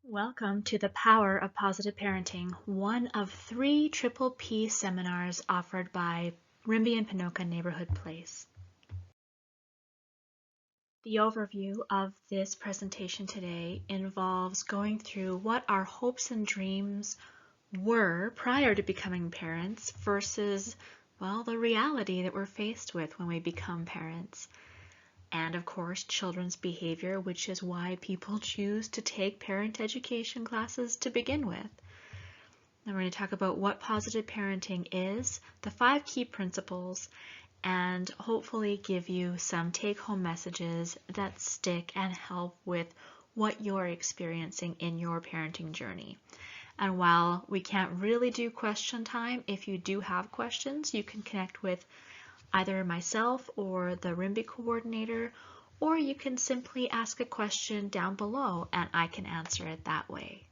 Welcome to the Power of Positive Parenting, one of 3 Triple P seminars offered by Rimby and Pinoca Neighborhood Place. The overview of this presentation today involves going through what our hopes and dreams were prior to becoming parents versus, well, the reality that we're faced with when we become parents. And of course, children's behavior, which is why people choose to take parent education classes to begin with. Now we're going to talk about what positive parenting is, the 5 key principles, and hopefully give you some take-home messages that stick and help with what you're experiencing in your parenting journey. And while we can't really do question time, if you do have questions, you can connect with either myself or the Rimby coordinator, or you can simply ask a question down below and I can answer it that way.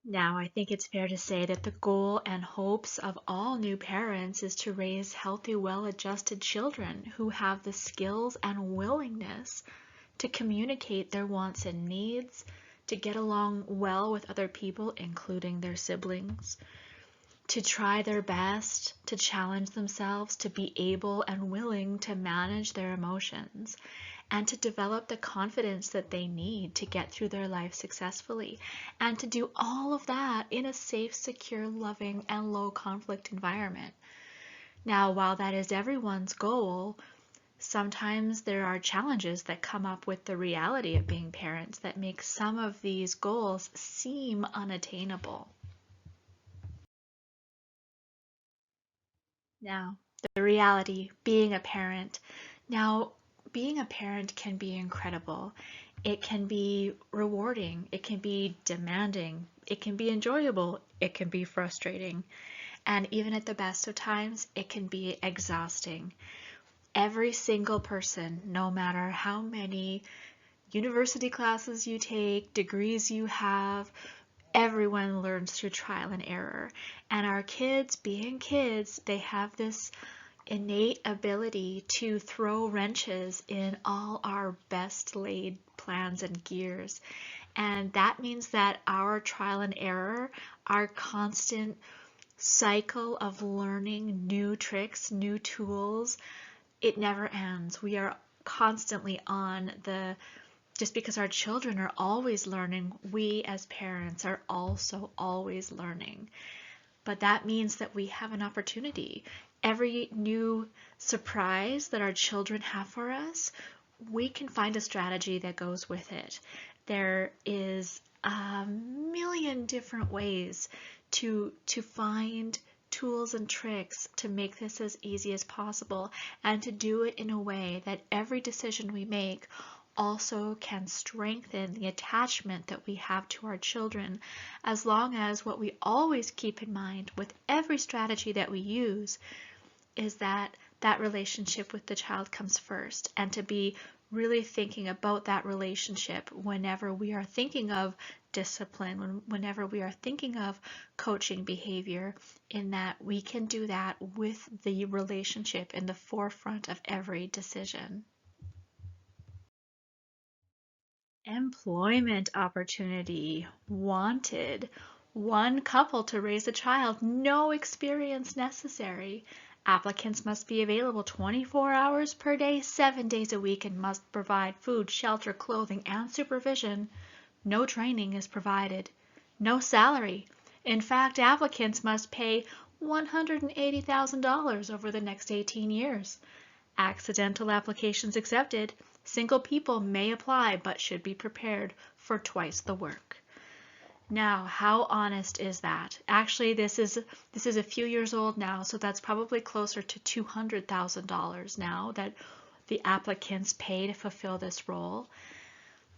Now, I think it's fair to say that the goal and hopes of all new parents is to raise healthy, well-adjusted children who have the skills and willingness to communicate their wants and needs, to get along well with other people, including their siblings, to try their best, to challenge themselves, to be able and willing to manage their emotions, and to develop the confidence that they need to get through their life successfully, and to do all of that in a safe, secure, loving, and low conflict environment. Now, while that is everyone's goal, sometimes there are challenges that come up with the reality of being parents that make some of these goals seem unattainable. Now, the reality, being a parent. Now, being a parent can be incredible. It can be rewarding. It can be demanding. It can be enjoyable. It can be frustrating. And even at the best of times, it can be exhausting. Every single person, no matter how many university classes you take, degrees you have, everyone learns through trial and error. And our kids, being kids, they have this innate ability to throw wrenches in all our best laid plans and gears. And that means that our trial and error, our constant cycle of learning new tricks, new tools, it never ends. We are constantly on the just because our children are always learning, we as parents are also always learning. But that means that we have an opportunity. Every new surprise that our children have for us, we can find a strategy that goes with it. There is a million different ways to find tools and tricks to make this as easy as possible and to do it in a way that every decision we make also can strengthen the attachment that we have to our children, as long as what we always keep in mind with every strategy that we use is that that relationship with the child comes first, and to be really thinking about that relationship whenever we are thinking of discipline, whenever we are thinking of coaching behavior, in that we can do that with the relationship in the forefront of every decision. Employment opportunity. Wanted. One couple to raise a child. No experience necessary. Applicants must be available 24 hours per day, 7 days a week, and must provide food, shelter, clothing, and supervision. No training is provided. No salary. In fact, applicants must pay $180,000 over the next 18 years. Accidental applications accepted. Single people may apply but should be prepared for twice the work. Now, how honest is that? Actually, this is a few years old now, so that's probably closer to $200,000 now that the applicants pay to fulfill this role.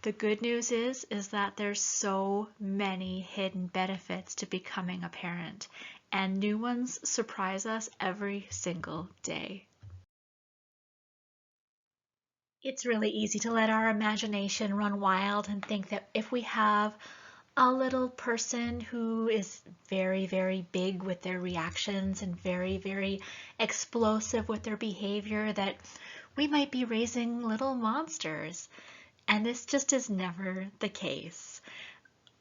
The good news is that there's so many hidden benefits to becoming a parent, and new ones surprise us every single day. It's really easy to let our imagination run wild and think that if we have a little person who is very, very big with their reactions and very, very explosive with their behavior, that we might be raising little monsters. And this just is never the case.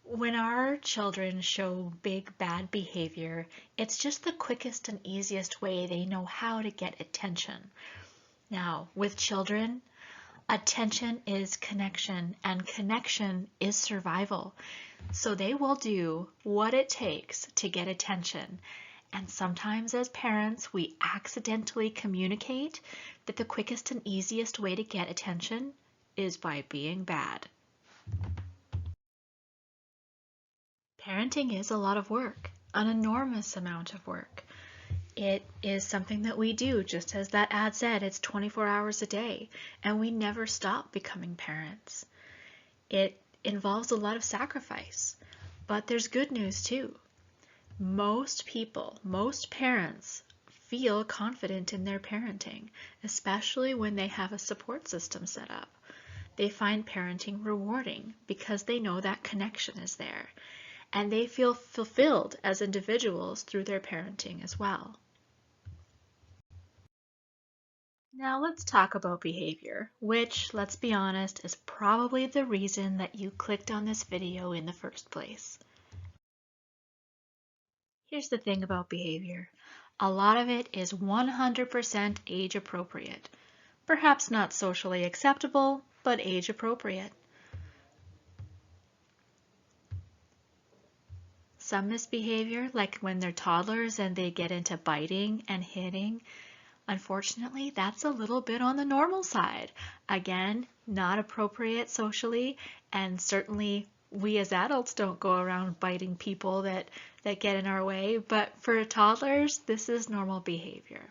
When our children show big bad behavior, it's just the quickest and easiest way they know how to get attention. Now, with children, attention is connection, and connection is survival. So they will do what it takes to get attention. And sometimes as parents, we accidentally communicate that the quickest and easiest way to get attention is by being bad. Parenting is a lot of work, an enormous amount of work. It is something that we do, just as that ad said, it's 24 hours a day, and we never stop becoming parents. It involves a lot of sacrifice, but there's good news too. Most people, most parents feel confident in their parenting, especially when they have a support system set up. They find parenting rewarding because they know that connection is there, and they feel fulfilled as individuals through their parenting as well. Now let's talk about behavior, which, let's be honest, is probably the reason that you clicked on this video in the first place. Here's the thing about behavior. A lot of it is 100% age appropriate. Perhaps not socially acceptable, but age appropriate. Some misbehavior, like when they're toddlers and they get into biting and hitting, unfortunately, that's a little bit on the normal side. Again, not appropriate socially, and certainly we as adults don't go around biting people that get in our way, but for toddlers, this is normal behavior.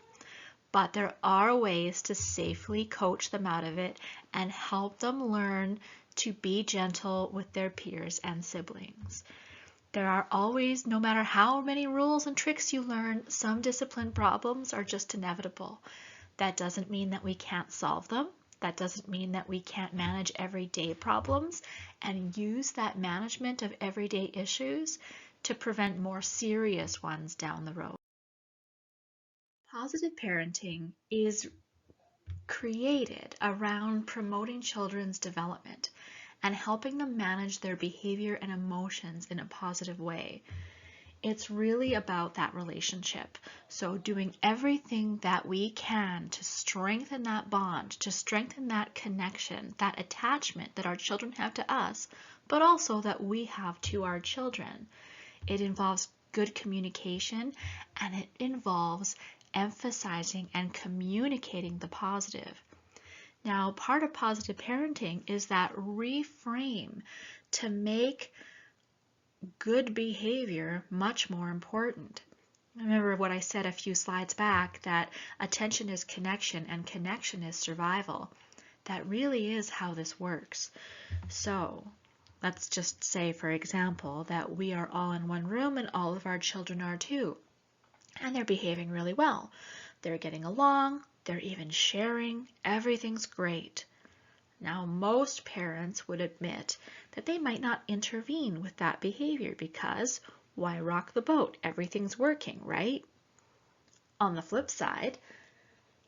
But there are ways to safely coach them out of it and help them learn to be gentle with their peers and siblings. There are always, no matter how many rules and tricks you learn, some discipline problems are just inevitable. That doesn't mean that we can't solve them. That doesn't mean that we can't manage everyday problems and use that management of everyday issues to prevent more serious ones down the road. Positive parenting is created around promoting children's development and helping them manage their behavior and emotions in a positive way. It's really about that relationship. So doing everything that we can to strengthen that bond, to strengthen that connection, that attachment that our children have to us, but also that we have to our children. It involves good communication, and it involves emphasizing and communicating the positive. Now, part of positive parenting is that reframe to make good behavior much more important. Remember what I said a few slides back, that attention is connection and connection is survival. That really is how this works. So let's just say, for example, that we are all in one room and all of our children are too, and they're behaving really well. They're getting along, they're even sharing, everything's great. Now, most parents would admit that they might not intervene with that behavior because why rock the boat? Everything's working, right? On the flip side,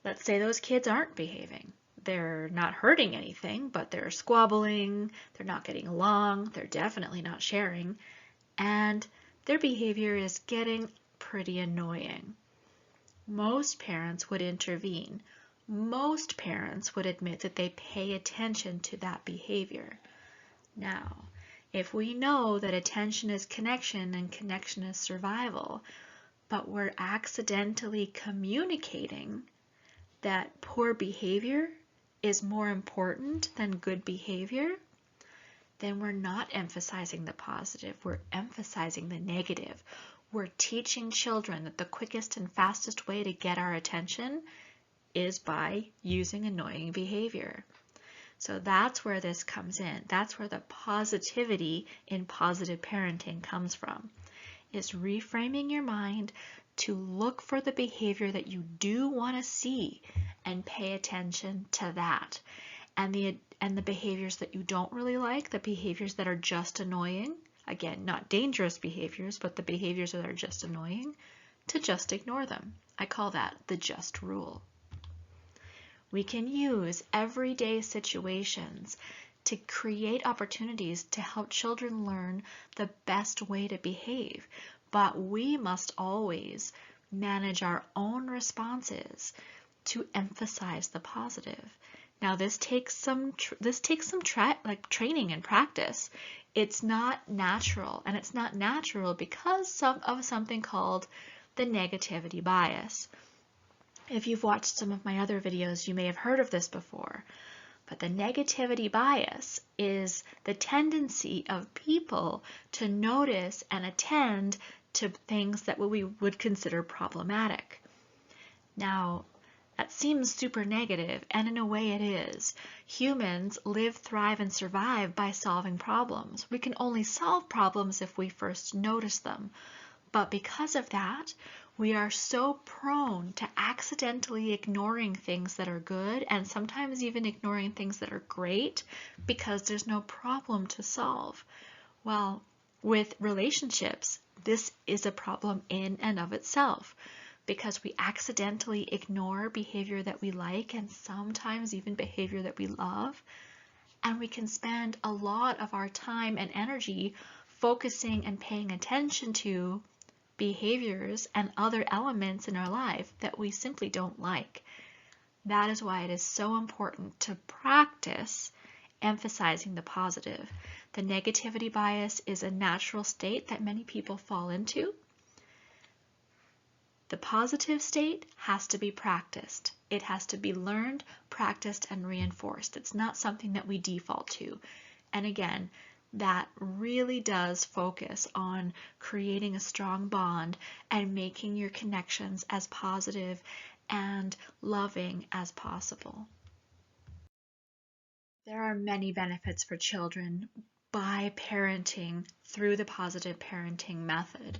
let's say those kids aren't behaving. They're not hurting anything, but they're squabbling, they're not getting along, they're definitely not sharing, and their behavior is getting pretty annoying. Most parents would intervene. Most parents would admit that they pay attention to that behavior. Now, if we know that attention is connection and connection is survival, but we're accidentally communicating that poor behavior is more important than good behavior, then we're not emphasizing the positive, we're emphasizing the negative. We're teaching children that the quickest and fastest way to get our attention is by using annoying behavior. So that's where this comes in. That's where the positivity in positive parenting comes from, is reframing your mind to look for the behavior that you do want to see and pay attention to that. And the behaviors that you don't really like, the behaviors that are just annoying, again, not dangerous behaviors, but the behaviors that are just annoying, to just ignore them. I call that the just rule. We can use everyday situations to create opportunities to help children learn the best way to behave. But we must always manage our own responses to emphasize the positive. Now this takes some training and practice. It's not natural, and it's not natural because of something called the negativity bias. If you've watched some of my other videos, you may have heard of this before. But the negativity bias is the tendency of people to notice and attend to things that we would consider problematic. Now, that seems super negative, and in a way it is. Humans live, thrive, and survive by solving problems. We can only solve problems if we first notice them. But because of that, we are so prone to accidentally ignoring things that are good and sometimes even ignoring things that are great because there's no problem to solve. Well, with relationships, this is a problem in and of itself because we accidentally ignore behavior that we like and sometimes even behavior that we love. And we can spend a lot of our time and energy focusing and paying attention to behaviors and other elements in our life that we simply don't like. That is why it is so important to practice emphasizing the positive. The negativity bias is a natural state that many people fall into. The positive state has to be practiced. It has to be learned, practiced, and reinforced. It's not something that we default to. And again, that really does focus on creating a strong bond and making your connections as positive and loving as possible. There are many benefits for children by parenting through the positive parenting method.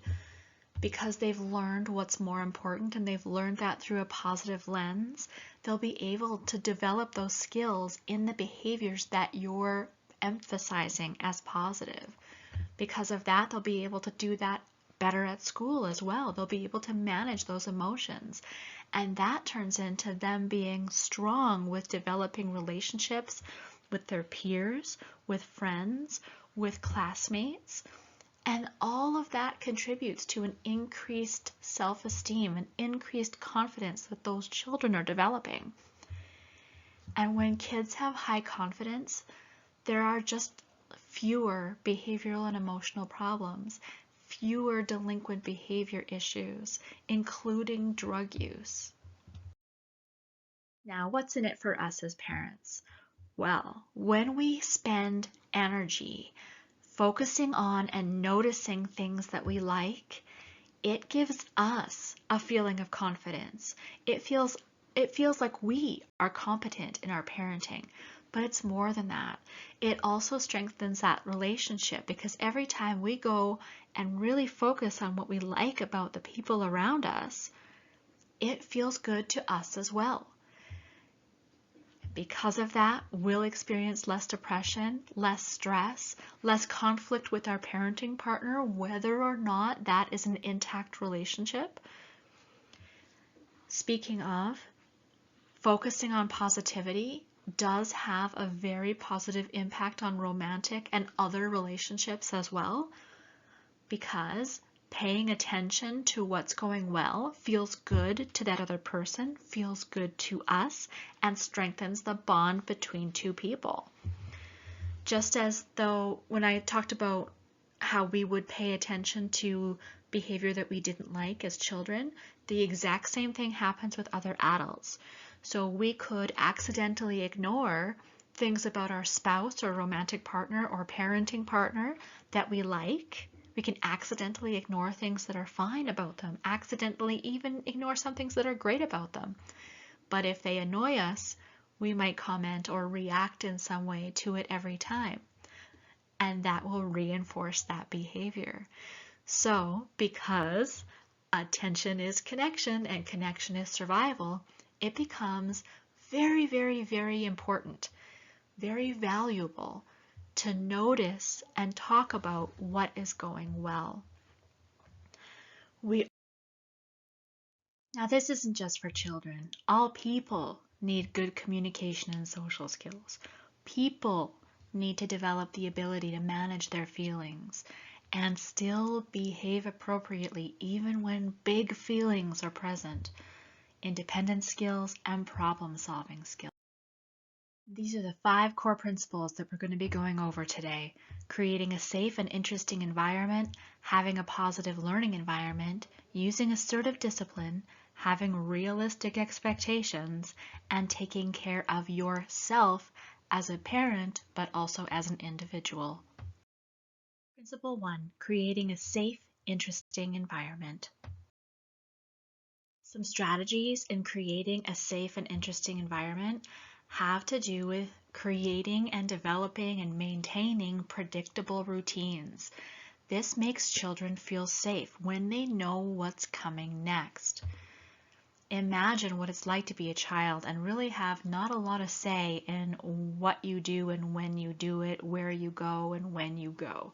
Because they've learned what's more important and they've learned that through a positive lens, they'll be able to develop those skills in the behaviors that you're emphasizing as positive. Because of that, they'll be able to do that better at school as well. They'll be able to manage those emotions. And that turns into them being strong with developing relationships with their peers, with friends, with classmates. And all of that contributes to an increased self-esteem, an increased confidence that those children are developing. And when kids have high confidence, there are just fewer behavioral and emotional problems, fewer delinquent behavior issues, including drug use. Now, what's in it for us as parents? Well, when we spend energy focusing on and noticing things that we like, it gives us a feeling of confidence. It feels like we are competent in our parenting, but it's more than that. It also strengthens that relationship because every time we go and really focus on what we like about the people around us, it feels good to us as well. Because of that, we'll experience less depression, less stress, less conflict with our parenting partner, whether or not that is an intact relationship. Speaking of, focusing on positivity does have a very positive impact on romantic and other relationships as well, because paying attention to what's going well feels good to that other person, feels good to us, and strengthens the bond between two people. Just as though when I talked about how we would pay attention to behavior that we didn't like as children, the exact same thing happens with other adults. So we could accidentally ignore things about our spouse or romantic partner or parenting partner that we like. We can accidentally ignore things that are fine about them, accidentally even ignore some things that are great about them. But if they annoy us, we might comment or react in some way to it every time. And that will reinforce that behavior. So, because attention is connection and connection is survival, it becomes very, very, very important, very valuable to notice and talk about what is going well. Now, this isn't just for children. All people need good communication and social skills. People need to develop the ability to manage their feelings and still behave appropriately even when big feelings are present. Independence skills and problem-solving skills. These are the 5 core principles that we're going to be going over today. Creating a safe and interesting environment, having a positive learning environment, using assertive discipline, having realistic expectations, and taking care of yourself as a parent, but also as an individual. Principle 1, creating a safe, interesting environment. Some strategies in creating a safe and interesting environment have to do with creating and developing and maintaining predictable routines. This makes children feel safe when they know what's coming next. Imagine what it's like to be a child and really have not a lot of say in what you do and when you do it, where you go and when you go.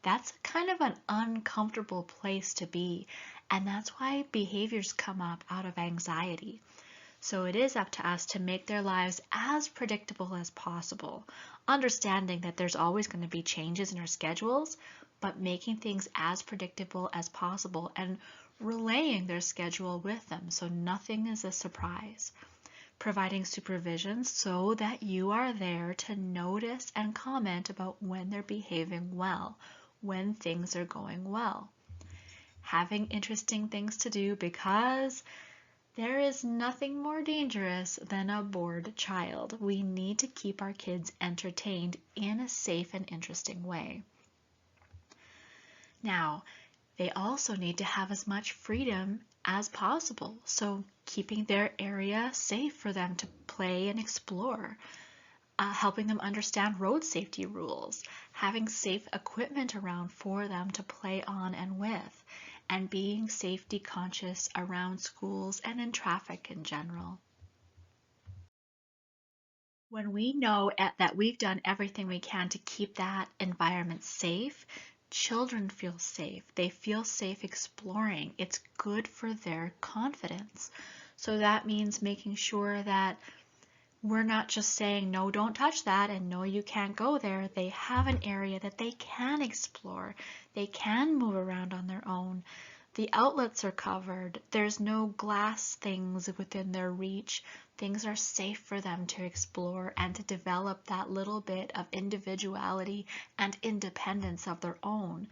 That's kind of an uncomfortable place to be, and that's why behaviors come up out of anxiety. So it is up to us to make their lives as predictable as possible, understanding that there's always going to be changes in our schedules, but making things as predictable as possible and relaying their schedule with them so nothing is a surprise. Providing supervision so that you are there to notice and comment about when they're behaving well, when things are going well. Having interesting things to do because there is nothing more dangerous than a bored child. We need to keep our kids entertained in a safe and interesting way. Now, they also need to have as much freedom as possible, so keeping their area safe for them to play and explore, helping them understand road safety rules, having safe equipment around for them to play on and with, and being safety conscious around schools and in traffic in general. When we know that we've done everything we can to keep that environment safe, children feel safe. They feel safe exploring. It's good for their confidence. So that means making sure that we're not just saying, no, don't touch that, and no, you can't go there. They have an area that they can explore. They can move around on their own. The outlets are covered. There's no glass things within their reach. Things are safe for them to explore and to develop that little bit of individuality and independence of their own.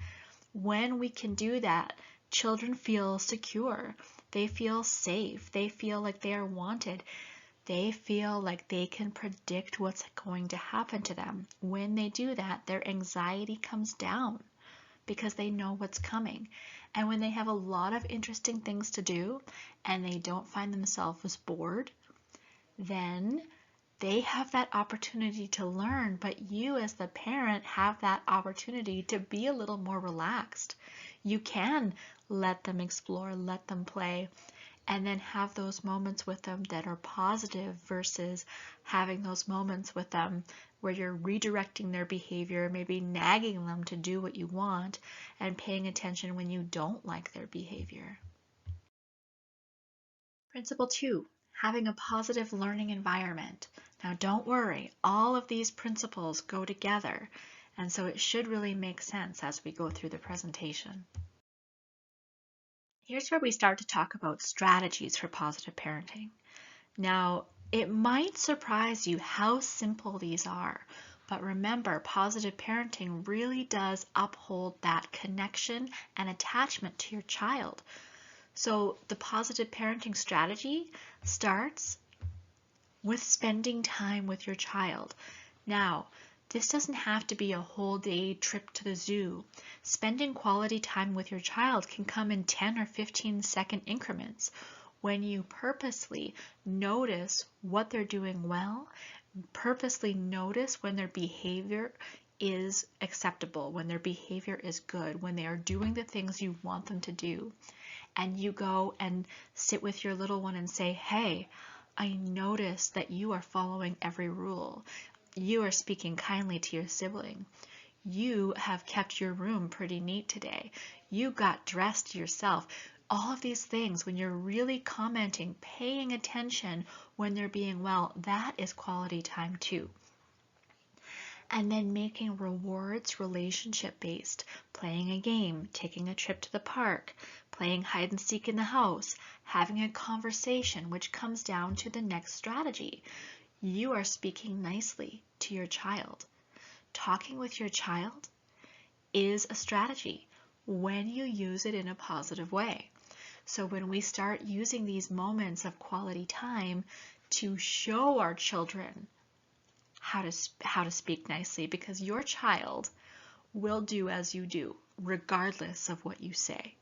When we can do that, children feel secure. They feel safe. They feel like they are wanted. They feel like they can predict what's going to happen to them. When they do that, their anxiety comes down because they know what's coming. And when they have a lot of interesting things to do and they don't find themselves bored, then they have that opportunity to learn, but you as the parent have that opportunity to be a little more relaxed. You can let them explore, let them play, and then have those moments with them that are positive versus having those moments with them where you're redirecting their behavior, maybe nagging them to do what you want, and paying attention when you don't like their behavior. Principle 2, having a positive learning environment. Now don't worry, all of these principles go together, and so it should really make sense as we go through the presentation. Here's where we start to talk about strategies for positive parenting. Now, it might surprise you how simple these are, but remember, positive parenting really does uphold that connection and attachment to your child. So the positive parenting strategy starts with spending time with your child. Now, this doesn't have to be a whole day trip to the zoo. Spending quality time with your child can come in 10 or 15-second increments when you purposely notice what they're doing well, purposely notice when their behavior is acceptable, when their behavior is good, when they are doing the things you want them to do. And you go and sit with your little one and say, hey, I notice that you are following every rule. You are speaking kindly to your sibling. You have kept your room pretty neat today. You got dressed yourself. All of these things, when you're really commenting, paying attention when they're being well, that is quality time too. and then making rewards relationship-based, playing a game, taking a trip to the park, playing hide and seek in the house, having a conversation, which comes down to the next strategy. You are speaking nicely to your child. Talking with your child is a strategy when you use it in a positive way. So when we start using these moments of quality time to show our children how to speak nicely, because your child will do as you do, regardless of what you say.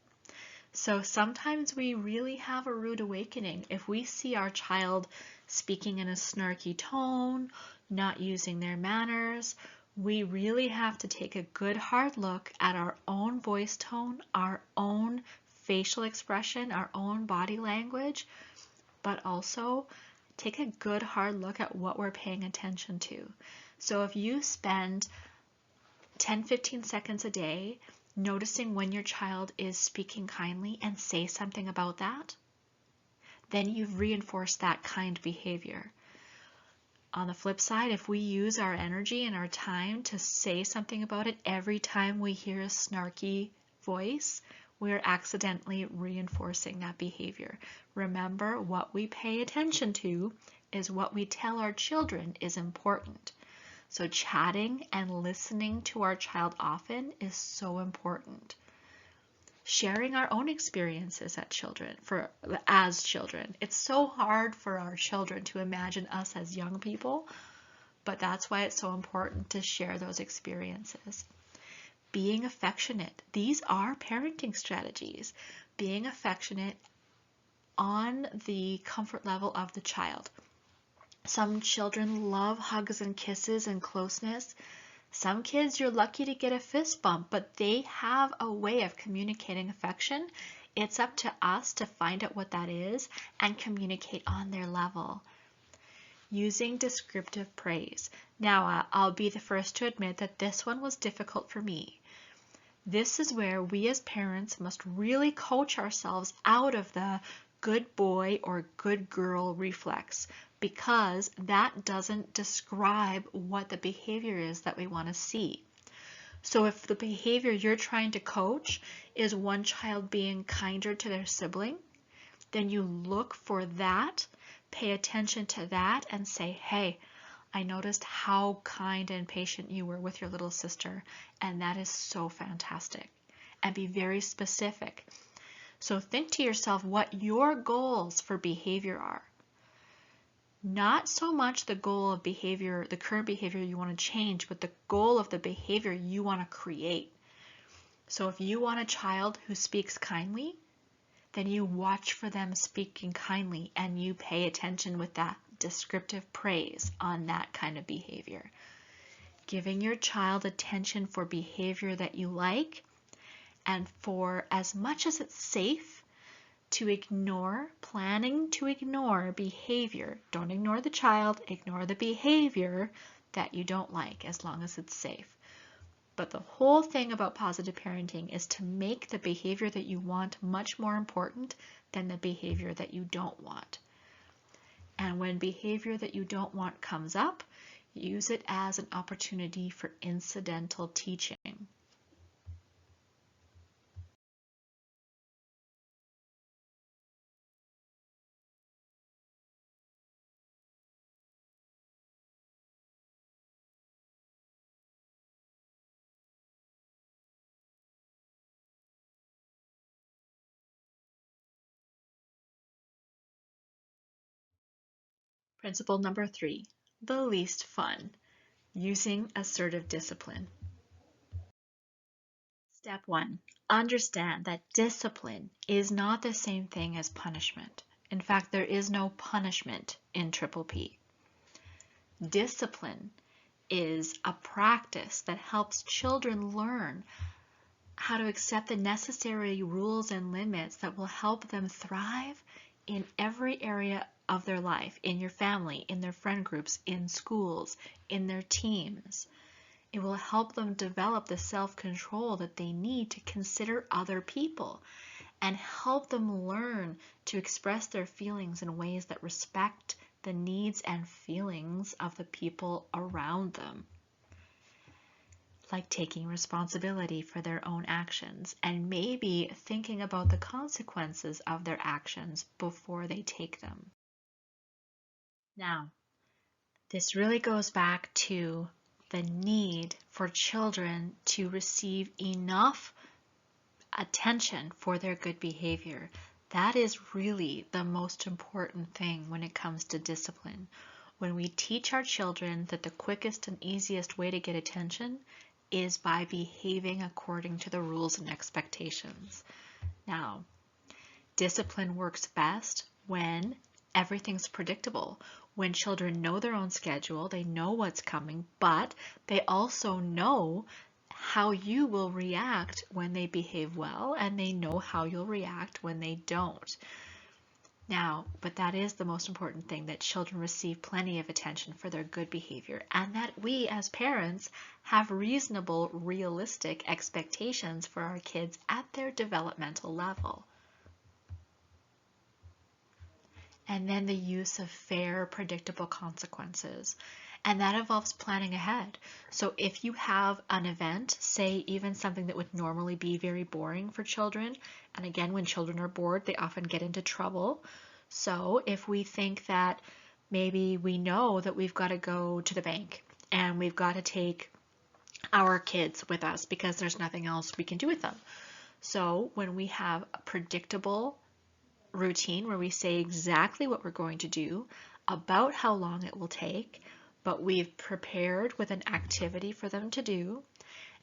So sometimes we really have a rude awakening if we see our child speaking in a snarky tone, not using their manners. We really have to take a good hard look at our own voice tone, our own facial expression, our own body language, but also take a good hard look at what we're paying attention to. So if you spend 10-15 seconds a day noticing when your child is speaking kindly and say something about that, then you've reinforced that kind behavior. On the flip side, if we use our energy and our time to say something about it every time we hear a snarky voice, we're accidentally reinforcing that behavior. Remember, what we pay attention to is what we tell our children is important. So chatting and listening to our child often is so important. Sharing our own experiences as children. It's so hard for our children to imagine us as young people, but that's why it's so important to share those experiences. Being affectionate. These are parenting strategies. Being affectionate on the comfort level of the child. Some children love hugs and kisses and closeness. Some kids, you're lucky to get a fist bump, but they have a way of communicating affection. It's up to us to find out what that is and communicate on their level. Using descriptive praise. Now, I'll be the first to admit that this one was difficult for me. This is where we as parents must really coach ourselves out of the good boy or good girl reflex, because that doesn't describe what the behavior is that we want to see. So if the behavior you're trying to coach is one child being kinder to their sibling, then you look for that, pay attention to that, and say, hey, I noticed how kind and patient you were with your little sister, and that is so fantastic. And be very specific. So think to yourself what your goals for behavior are. Not so much the goal of behavior, the current behavior you want to change, but the goal of the behavior you want to create. So if you want a child who speaks kindly, then you watch for them speaking kindly and you pay attention with that descriptive praise on that kind of behavior. Giving your child attention for behavior that you like, and for as much as it's safe to ignore, planning to ignore behavior. Don't ignore the child, ignore the behavior that you don't like as long as it's safe. But the whole thing about positive parenting is to make the behavior that you want much more important than the behavior that you don't want. And when behavior that you don't want comes up, use it as an opportunity for incidental teaching. Principle number 3, the least fun, using assertive discipline. Step 1, understand that discipline is not the same thing as punishment. In fact, there is no punishment in Triple P. Discipline is a practice that helps children learn how to accept the necessary rules and limits that will help them thrive in every area of their life, in your family, in their friend groups, in schools, in their teams. It will help them develop the self-control that they need to consider other people and help them learn to express their feelings in ways that respect the needs and feelings of the people around them. like taking responsibility for their own actions and maybe thinking about the consequences of their actions before they take them. Now, this really goes back to the need for children to receive enough attention for their good behavior. That is really the most important thing when it comes to discipline. When we teach our children that the quickest and easiest way to get attention is by behaving according to the rules and expectations. Now, discipline works best when everything's predictable. When children know their own schedule, they know what's coming, but they also know how you will react when they behave well, and they know how you'll react when they don't. Now, but that is the most important thing, that children receive plenty of attention for their good behavior, and that we as parents have reasonable, realistic expectations for our kids at their developmental level. And then the use of fair, predictable consequences. And that involves planning ahead. So if you have an event, say even something that would normally be very boring for children, and again, when children are bored, they often get into trouble. So if we think that maybe we know that we've got to go to the bank and we've got to take our kids with us because there's nothing else we can do with them. So when we have a predictable routine where we say exactly what we're going to do, about how long it will take, but we've prepared with an activity for them to do,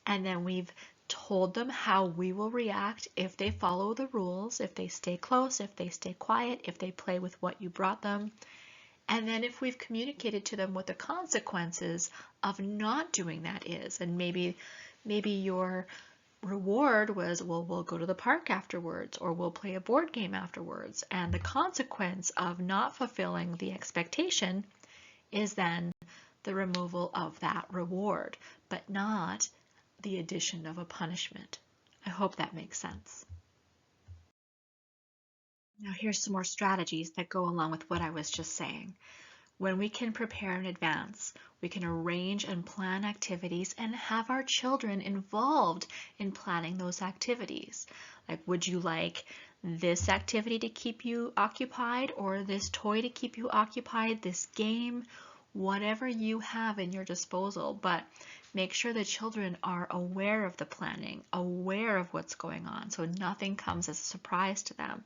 and then we've told them how we will react if they follow the rules, if they stay close, if they stay quiet, if they play with what you brought them, and then if we've communicated to them what the consequences of not doing that is, and maybe your reward was, well, we'll go to the park afterwards, or we'll play a board game afterwards. And the consequence of not fulfilling the expectation is then the removal of that reward, but not the addition of a punishment. I hope that makes sense. Now here's some more strategies that go along with what I was just saying. When we can prepare in advance, we can arrange and plan activities and have our children involved in planning those activities. Like, would you like this activity to keep you occupied, or this toy to keep you occupied, this game, whatever you have in your disposal, but make sure the children are aware of the planning, aware of what's going on, so nothing comes as a surprise to them.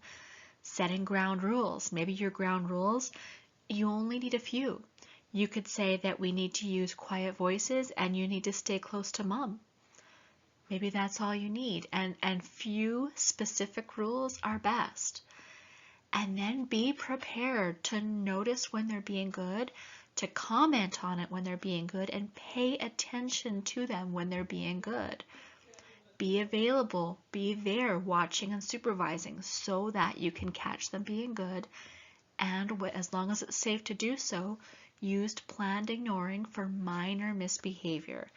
Setting ground rules. Maybe your ground rules, you only need a few. You could say that we need to use quiet voices and you need to stay close to mom. Maybe that's all you need. And few specific rules are best. And then be prepared to notice when they're being good, to comment on it when they're being good, and pay attention to them when they're being good. Be available, be there watching and supervising so that you can catch them being good. And as long as it's safe to do so, used planned ignoring for minor misbehavior.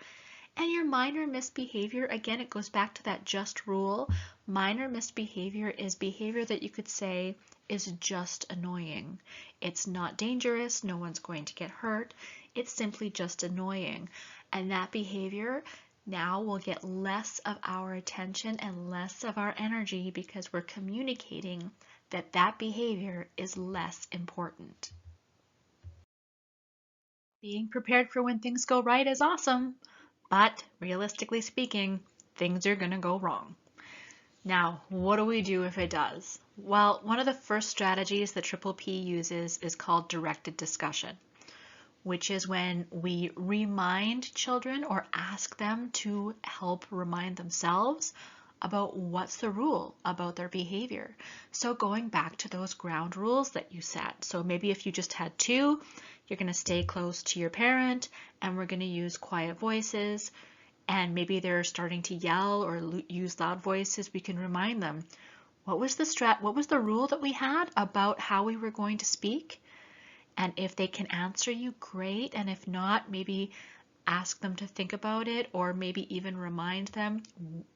And your minor misbehavior, again, it goes back to that just rule. Minor misbehavior is behavior that you could say is just annoying. It's not dangerous, no one's going to get hurt, it's simply just annoying. And that behavior now will get less of our attention and less of our energy because we're communicating that behavior is less important. Being prepared for when things go right is awesome, but realistically speaking, things are going to go wrong. Now, what do we do if it does? Well, one of the first strategies that Triple P uses is called directed discussion, which is when we remind children or ask them to help remind themselves about what's the rule about their behavior. So going back to those ground rules that you set. So maybe if you just had two, you're going to stay close to your parent and we're going to use quiet voices. And maybe they're starting to yell or use loud voices, we can remind them, what was the rule that we had about how we were going to speak? And if they can answer you, great. And if not, maybe ask them to think about it, or maybe even remind them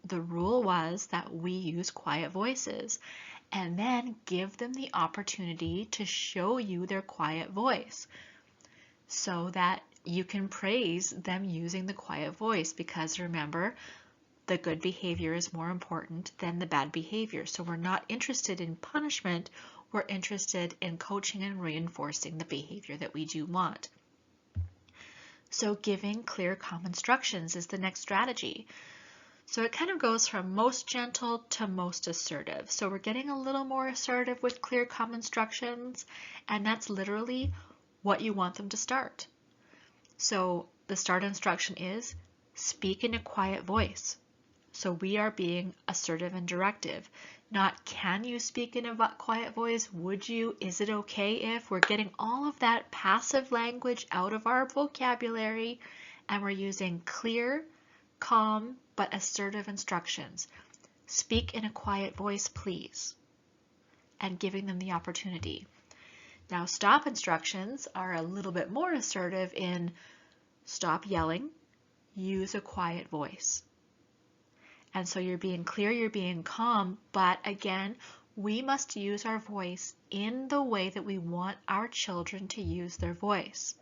the rule was that we use quiet voices, and then give them the opportunity to show you their quiet voice so that you can praise them using the quiet voice, because remember, the good behavior is more important than the bad behavior. So we're not interested in punishment, we're interested in coaching and reinforcing the behavior that we do want. So giving clear, calm instructions is the next strategy. So it kind of goes from most gentle to most assertive. So we're getting a little more assertive with clear, calm instructions, and that's literally what you want them to start. So the start instruction is speak in a quiet voice. So we are being assertive and directive. Not can you speak in a quiet voice? Would you? Is it okay if? We're getting all of that passive language out of our vocabulary, and we're using clear, calm, but assertive instructions. Speak in a quiet voice, please, and giving them the opportunity. Now, stop instructions are a little bit more assertive in stop yelling, use a quiet voice. And so you're being clear, you're being calm, but again, we must use our voice in the way that we want our children to use their voice.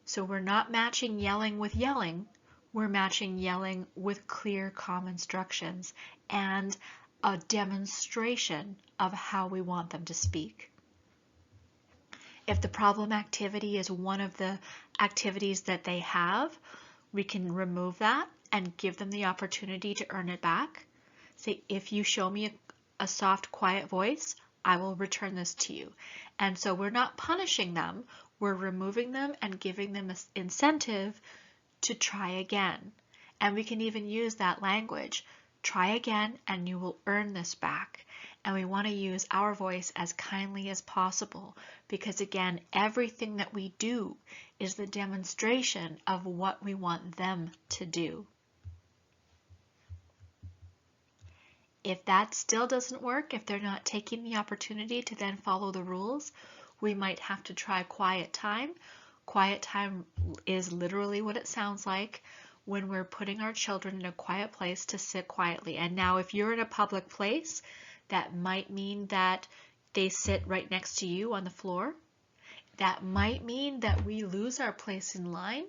So we're not matching yelling with yelling, we're matching yelling with clear, calm instructions and a demonstration of how we want them to speak. If the problem activity is one of the activities that they have, we can remove that and give them the opportunity to earn it back. Say, if you show me a soft, quiet voice, I will return this to you. And so we're not punishing them, we're removing them and giving them an incentive to try again. And we can even use that language, try again and you will earn this back. And we want to use our voice as kindly as possible, because again, everything that we do is the demonstration of what we want them to do. If that still doesn't work, if they're not taking the opportunity to then follow the rules, we might have to try quiet time. Quiet time is literally what it sounds like when we're putting our children in a quiet place to sit quietly. And now if you're in a public place, that might mean that they sit right next to you on the floor. That might mean that we lose our place in line,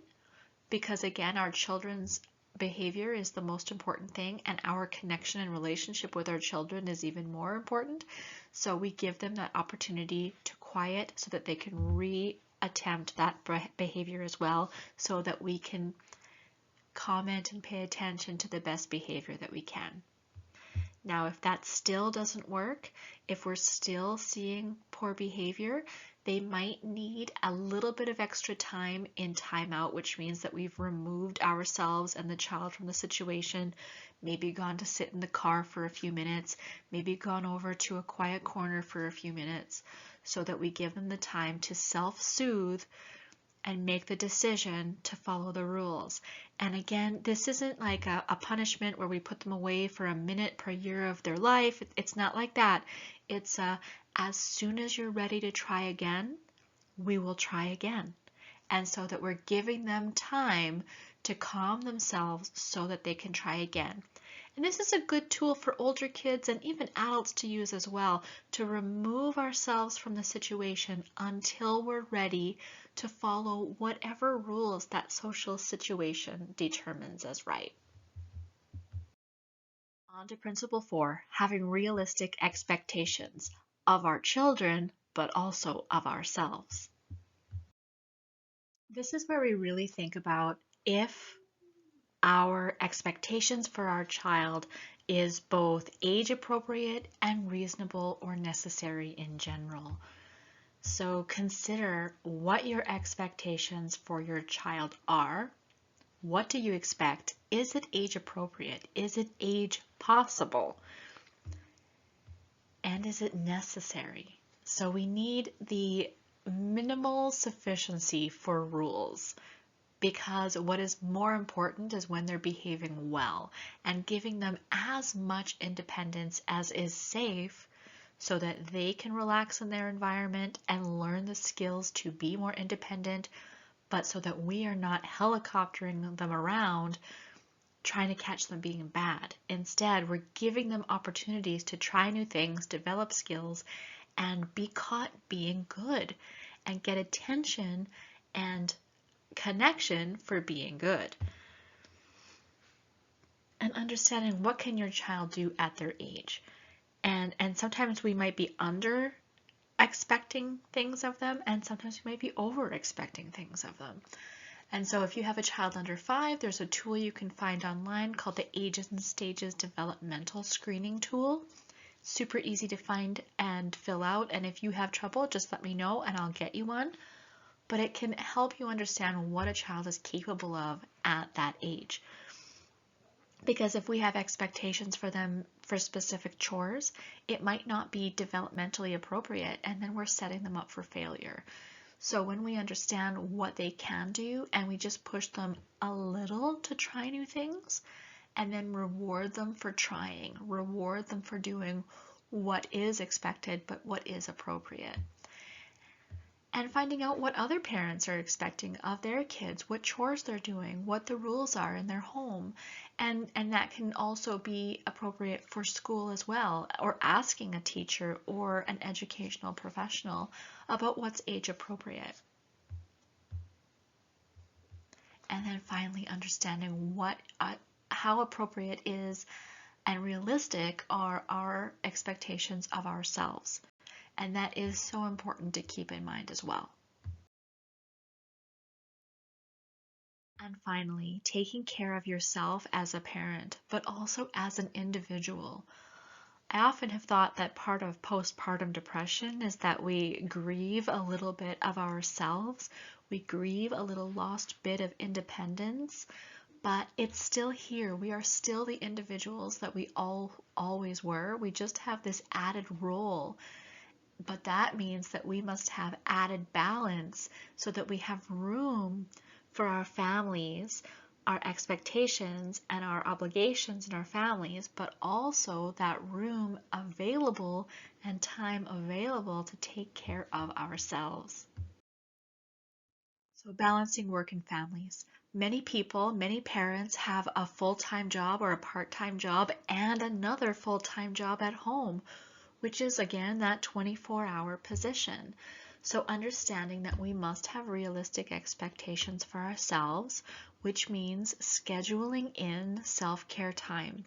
because again, our children's behavior is the most important thing, and our connection and relationship with our children is even more important. So we give them that opportunity to quiet so that they can reattempt that behavior as well, so that we can comment and pay attention to the best behavior that we can. Now, if that still doesn't work, if we're still seeing poor behavior, they might need a little bit of extra time in timeout, which means that we've removed ourselves and the child from the situation, maybe gone to sit in the car for a few minutes, maybe gone over to a quiet corner for a few minutes, so that we give them the time to self-soothe and make the decision to follow the rules. And again, this isn't like a punishment where we put them away for a minute per year of their life. It's not like that. It's as soon as you're ready to try again, we will try again. And so that we're giving them time to calm themselves so that they can try again. And this is a good tool for older kids and even adults to use as well, to remove ourselves from the situation until we're ready to follow whatever rules that social situation determines as right. On to principle 4, having realistic expectations of our children, but also of ourselves. This is where we really think about if our expectations for our child is both age appropriate and reasonable or necessary in general. So consider what your expectations for your child are. What do you expect? Is it age appropriate? Is it age possible? And is it necessary? So we need the minimal sufficiency for rules, because what is more important is when they're behaving well and giving them as much independence as is safe, so that they can relax in their environment and learn the skills to be more independent, but so that we are not helicoptering them around trying to catch them being bad. Instead, we're giving them opportunities to try new things, develop skills, and be caught being good, and get attention and connection for being good. And understanding what can your child do at their age. And sometimes we might be under expecting things of them, and sometimes we might be over expecting things of them. And so if you have a child under 5, there's a tool you can find online called the Ages and Stages Developmental Screening Tool. Super easy to find and fill out, and if you have trouble, just let me know and I'll get you one. But it can help you understand what a child is capable of at that age. Because if we have expectations for them for specific chores, it might not be developmentally appropriate, and then we're setting them up for failure. So when we understand what they can do and we just push them a little to try new things, and then reward them for trying, reward them for doing what is expected but what is appropriate. And finding out what other parents are expecting of their kids, what chores they're doing, what the rules are in their home. And that can also be appropriate for school as well, or asking a teacher or an educational professional about what's age appropriate. And then finally understanding how appropriate is and realistic are our expectations of ourselves. And that is so important to keep in mind as well. And finally, taking care of yourself as a parent, but also as an individual. I often have thought that part of postpartum depression is that we grieve a little bit of ourselves. We grieve a little lost bit of independence, but it's still here. We are still the individuals that we always were. We just have this added role. But that means that we must have added balance so that we have room for our families, our expectations, and our obligations in our families, but also that room available and time available to take care of ourselves. So balancing work and families. Many people, many parents have a full-time job or a part-time job and another full-time job at home, which is again that 24-hour position. So understanding that we must have realistic expectations for ourselves, which means scheduling in self-care time.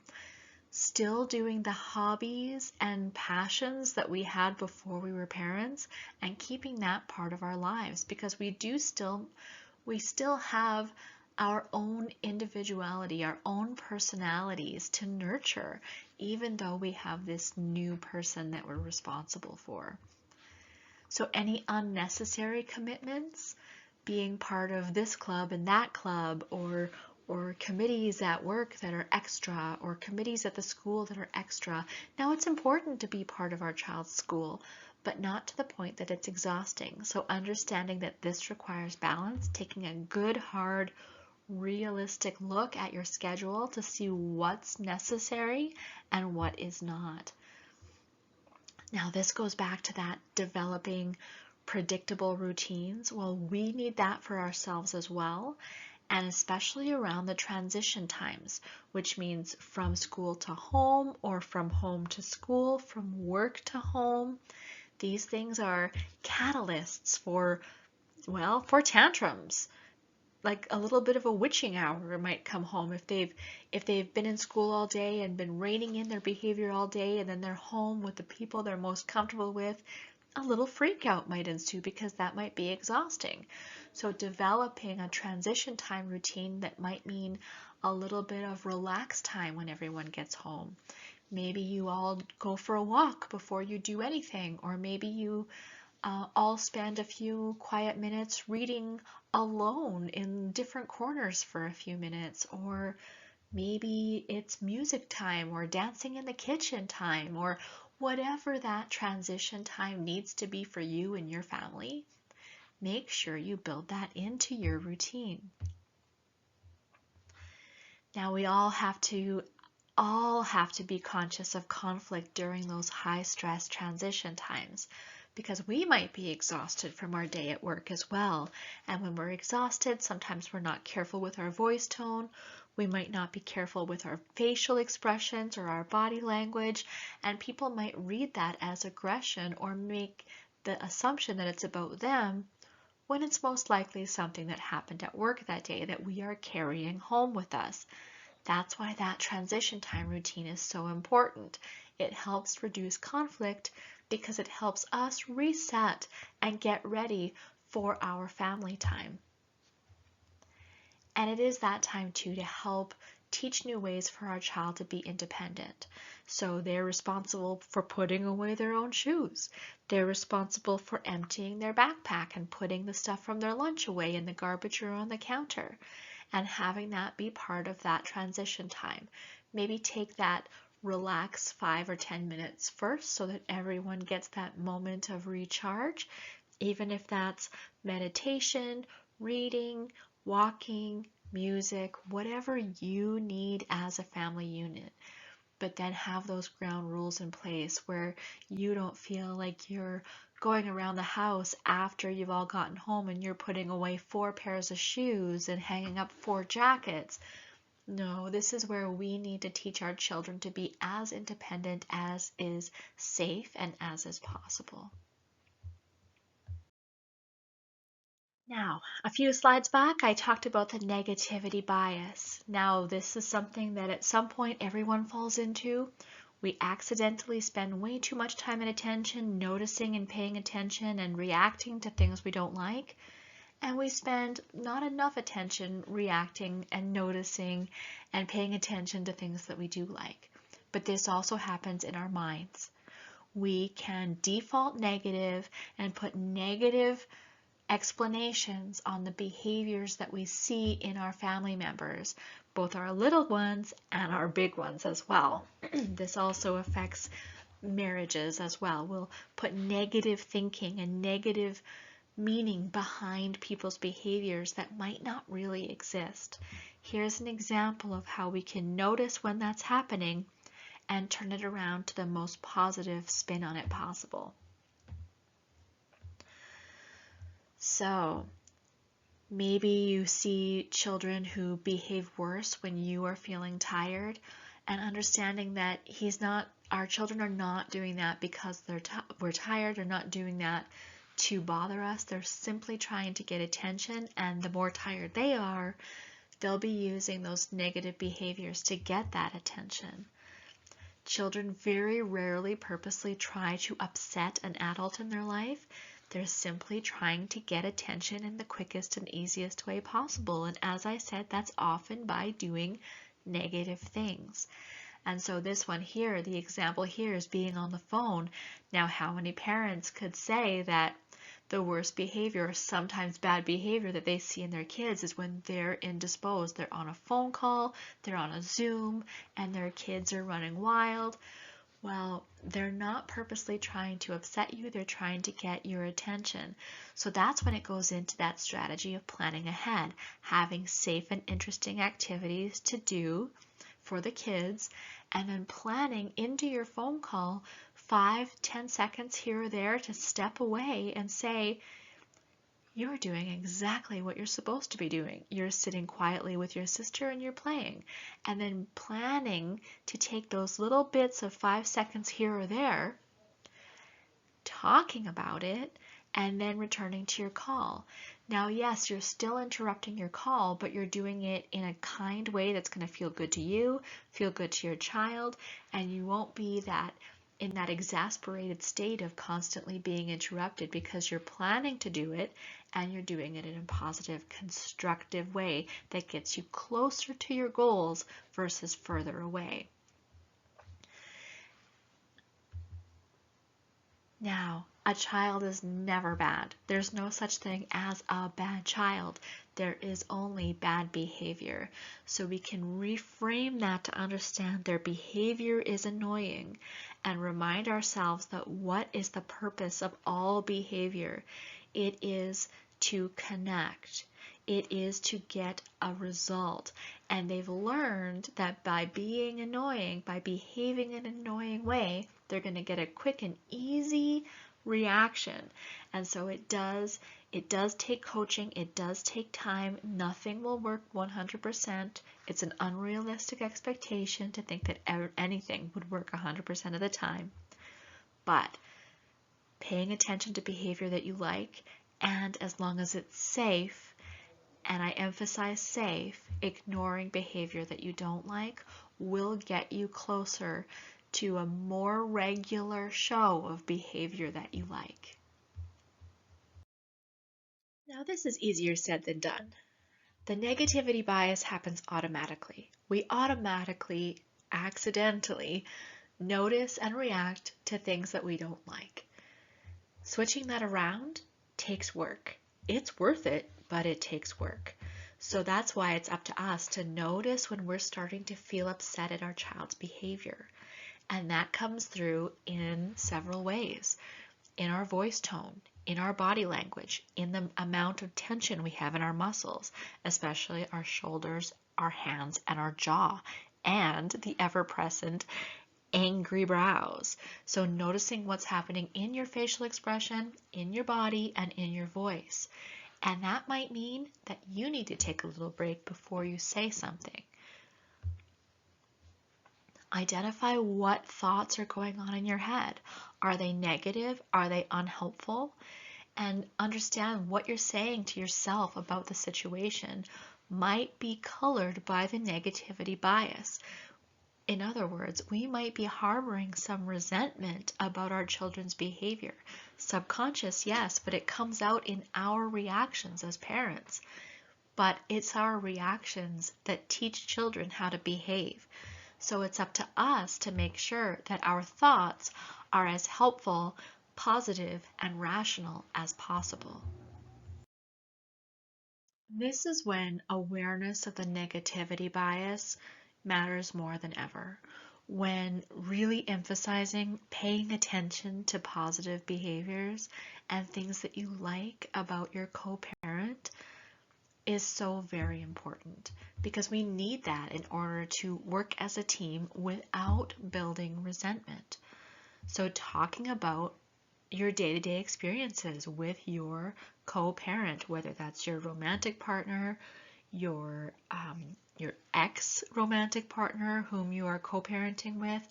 Still doing the hobbies and passions that we had before we were parents and keeping that part of our lives, because we still have our own individuality, our own personalities to nurture, even though we have this new person that we're responsible for. So any unnecessary commitments, being part of this club and that club, or committees at work that are extra, or committees at the school that are extra. Now, it's important to be part of our child's school, but not to the point that it's exhausting. So understanding that this requires balance, taking a good, hard, realistic look at your schedule to see what's necessary and what is not. Now, this goes back to that developing predictable routines. Well, we need that for ourselves as well, and especially around the transition times, which means from school to home or from home to school, from work to home. These things are catalysts for tantrums. Like a little bit of a witching hour might come home if they've been in school all day and been reining in their behavior all day, and then they're home with the people they're most comfortable with. A little freak out might ensue because that might be exhausting. So developing a transition time routine that might mean a little bit of relaxed time when everyone gets home. Maybe you all go for a walk before you do anything, or maybe you all spend a few quiet minutes reading alone in different corners for a few minutes, or maybe it's music time or dancing in the kitchen time, or whatever that transition time needs to be for you and your family. Make sure you build that into your routine. Now, we all have to be conscious of conflict during those high stress transition times, because we might be exhausted from our day at work as well. And when we're exhausted, sometimes we're not careful with our voice tone. We might not be careful with our facial expressions or our body language, and people might read that as aggression or make the assumption that it's about them when it's most likely something that happened at work that day that we are carrying home with us. That's why that transition time routine is so important. It helps reduce conflict because it helps us reset and get ready for our family time. And it is that time too to help teach new ways for our child to be independent. So they're responsible for putting away their own shoes. They're responsible for emptying their backpack and putting the stuff from their lunch away in the garbage or on the counter, and having that be part of that transition time. Maybe take that relax 5 or 10 minutes first so that everyone gets that moment of recharge, even if that's meditation, reading, walking, music, whatever you need as a family unit. But then have those ground rules in place where you don't feel like you're going around the house after you've all gotten home and you're putting away 4 pairs of shoes and hanging up 4 jackets. No, this is where we need to teach our children to be as independent as is safe and as is possible. Now, a few slides back, I talked about the negativity bias. Now, this is something that at some point everyone falls into. We accidentally spend way too much time and attention noticing and paying attention and reacting to things we don't like. And we spend not enough attention reacting and noticing and paying attention to things that we do like. But this also happens in our minds. We can default negative and put negative explanations on the behaviors that we see in our family members, both our little ones and our big ones as well. This also affects marriages as well. We'll put negative thinking and negative meaning behind people's behaviors that might not really exist. Here's an example of how we can notice when that's happening and turn it around to the most positive spin on it possible. So maybe you see children who behave worse when you are feeling tired, and understanding that our children are not doing that because we're tired. They're not doing that to bother us. They're simply trying to get attention, and the more tired they are, they'll be using those negative behaviors to get that attention. Children very rarely purposely try to upset an adult in their life. They're simply trying to get attention in the quickest and easiest way possible. And as I said, that's often by doing negative things. And so this one here, the example here is being on the phone. Now, how many parents could say that the worst behavior, or sometimes bad behavior that they see in their kids is when they're indisposed? They're on a phone call, they're on a Zoom, and their kids are running wild. Well, they're not purposely trying to upset you, they're trying to get your attention. So that's when it goes into that strategy of planning ahead, having safe and interesting activities to do for the kids, and then planning into your phone call 5-10 seconds here or there to step away and say, you're doing exactly what you're supposed to be doing. You're sitting quietly with your sister and you're playing. And then planning to take those little bits of 5 seconds here or there, talking about it, and then returning to your call. Now, yes, you're still interrupting your call, but you're doing it in a kind way that's going to feel good to you, feel good to your child, and you won't be in that exasperated state of constantly being interrupted, because you're planning to do it and you're doing it in a positive, constructive way that gets you closer to your goals versus further away. Now, a child is never bad. There's no such thing as a bad child. There is only bad behavior. So we can reframe that to understand their behavior is annoying and remind ourselves that what is the purpose of all behavior? It is to connect. It is to get a result. And they've learned that by being annoying, by behaving in an annoying way, they're going to get a quick and easy reaction. And so it does take coaching. It does take time. Nothing will work 100%. It's an unrealistic expectation to think that anything would work 100% of the time. But paying attention to behavior that you like And as long as it's safe, and I emphasize safe, ignoring behavior that you don't like will get you closer to a more regular show of behavior that you like. Now, this is easier said than done. The negativity bias happens automatically. We automatically, accidentally notice and react to things that we don't like. Switching that around takes work. It's worth it, but it takes work. So that's why it's up to us to notice when we're starting to feel upset at our child's behavior. And that comes through in several ways. In our voice tone, in our body language, in the amount of tension we have in our muscles, especially our shoulders, our hands, and our jaw, and the ever-present angry brows. So noticing what's happening in your facial expression, in your body, and in your voice. And that might mean that you need to take a little break before you say something. Identify what thoughts are going on in your head. Are they negative? Are they unhelpful? And understand what you're saying to yourself about the situation might be colored by the negativity bias. In other words, we might be harboring some resentment about our children's behavior. Subconscious, yes, but it comes out in our reactions as parents. But it's our reactions that teach children how to behave. So it's up to us to make sure that our thoughts are as helpful, positive, and rational as possible. This is when awareness of the negativity bias matters more than ever. When really emphasizing paying attention to positive behaviors and things that you like about your co-parent is so very important, because we need that in order to work as a team without building resentment. So talking about your day-to-day experiences with your co-parent, whether that's your romantic partner, your ex-romantic partner whom you are co-parenting with,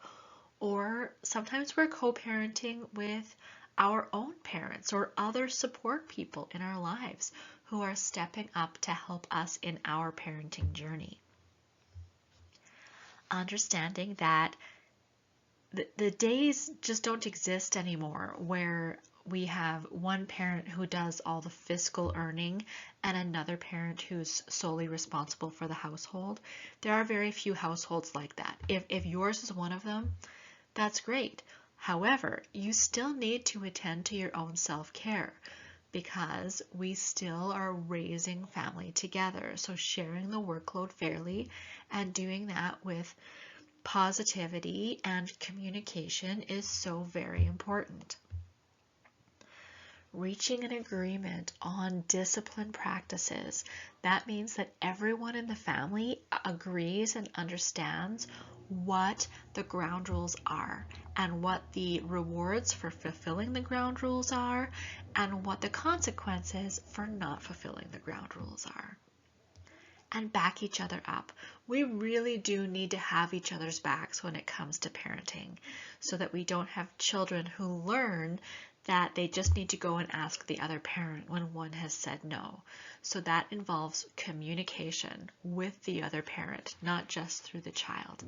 or sometimes we're co-parenting with our own parents or other support people in our lives who are stepping up to help us in our parenting journey. Understanding that the days just don't exist anymore where we have one parent who does all the fiscal earning and another parent who's solely responsible for the household. There are very few households like that. If yours is one of them, that's great. However, you still need to attend to your own self-care because we still are raising family together. So sharing the workload fairly and doing that with positivity and communication is so very important. Reaching an agreement on discipline practices. That means that everyone in the family agrees and understands what the ground rules are and what the rewards for fulfilling the ground rules are and what the consequences for not fulfilling the ground rules are. And back each other up. We really do need to have each other's backs when it comes to parenting so that we don't have children who learn that they just need to go and ask the other parent when one has said no. So that involves communication with the other parent, not just through the child.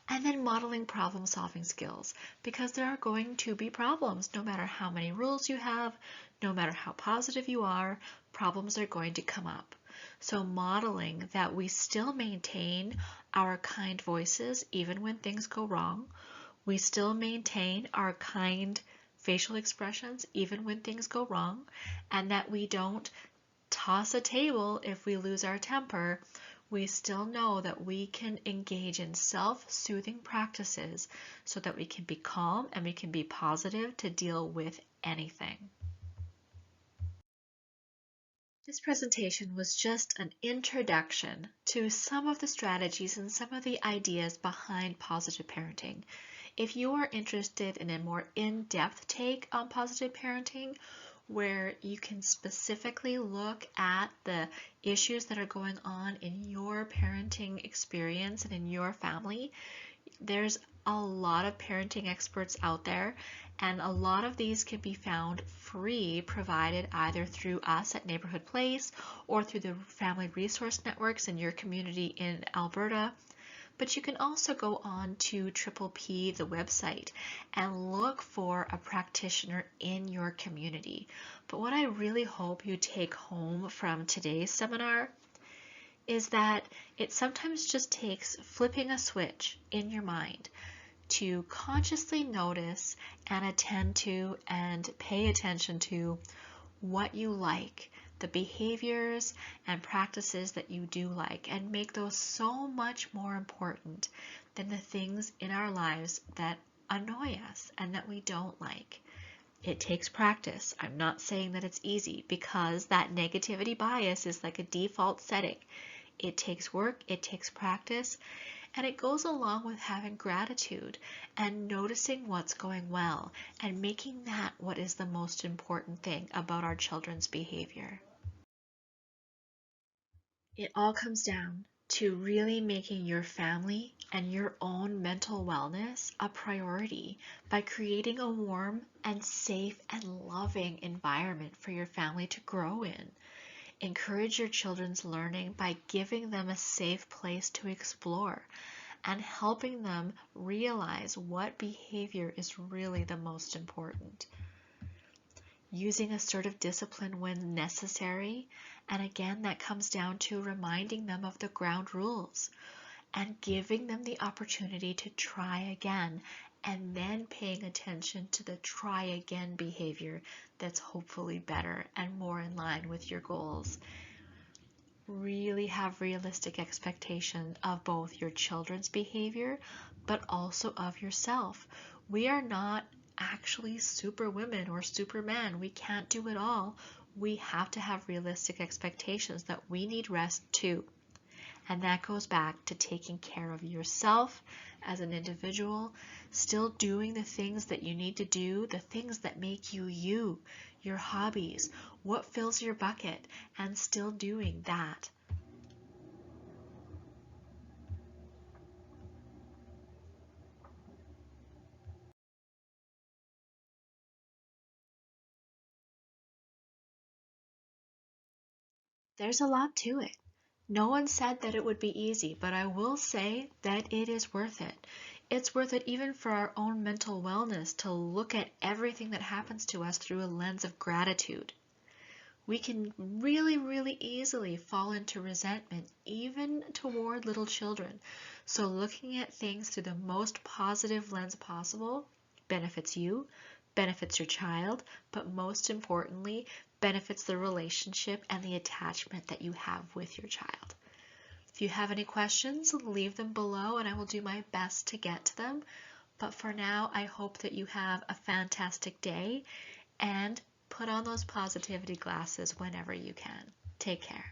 And then modeling problem-solving skills, because there are going to be problems. No matter how many rules you have, no matter how positive you are, problems are going to come up. So modeling that we still maintain our kind voices even when things go wrong. We still maintain our kind facial expressions even when things go wrong, and that we don't toss a table if we lose our temper. We still know that we can engage in self-soothing practices so that we can be calm and we can be positive to deal with anything. This presentation was just an introduction to some of the strategies and some of the ideas behind positive parenting. If you are interested in a more in-depth take on positive parenting, where you can specifically look at the issues that are going on in your parenting experience and in your family, There's a lot of parenting experts out there, and a lot of these can be found free, provided either through us at Neighborhood Place or through the family resource networks in your community in Alberta. But you can also go on to Triple P, the website, and look for a practitioner in your community. But what I really hope you take home from today's seminar is that it sometimes just takes flipping a switch in your mind to consciously notice and attend to and pay attention to what you like, the behaviors and practices that you do like, and make those so much more important than the things in our lives that annoy us and that we don't like. It takes practice. I'm not saying that it's easy, because that negativity bias is like a default setting. It takes work, it takes practice, and it goes along with having gratitude and noticing what's going well and making that what is the most important thing about our children's behavior. It all comes down to really making your family and your own mental wellness a priority by creating a warm and safe and loving environment for your family to grow in. Encourage your children's learning by giving them a safe place to explore and helping them realize what behavior is really the most important. Using assertive discipline when necessary, and again, that comes down to reminding them of the ground rules and giving them the opportunity to try again, and then paying attention to the try again behavior that's hopefully better and more in line with your goals. Really have realistic expectation of both your children's behavior, but also of yourself. We are not actually super women or supermen. We can't do it all. We have to have realistic expectations that we need rest too. And that goes back to taking care of yourself as an individual, still doing the things that you need to do, the things that make you you, your hobbies, what fills your bucket, and still doing that. There's a lot to it. No one said that it would be easy, but I will say that it is worth it. It's worth it even for our own mental wellness to look at everything that happens to us through a lens of gratitude. We can really, really easily fall into resentment, even toward little children. So looking at things through the most positive lens possible benefits you, benefits your child, but most importantly, benefits the relationship and the attachment that you have with your child. If you have any questions, leave them below and I will do my best to get to them. But for now, I hope that you have a fantastic day and put on those positivity glasses whenever you can. Take care.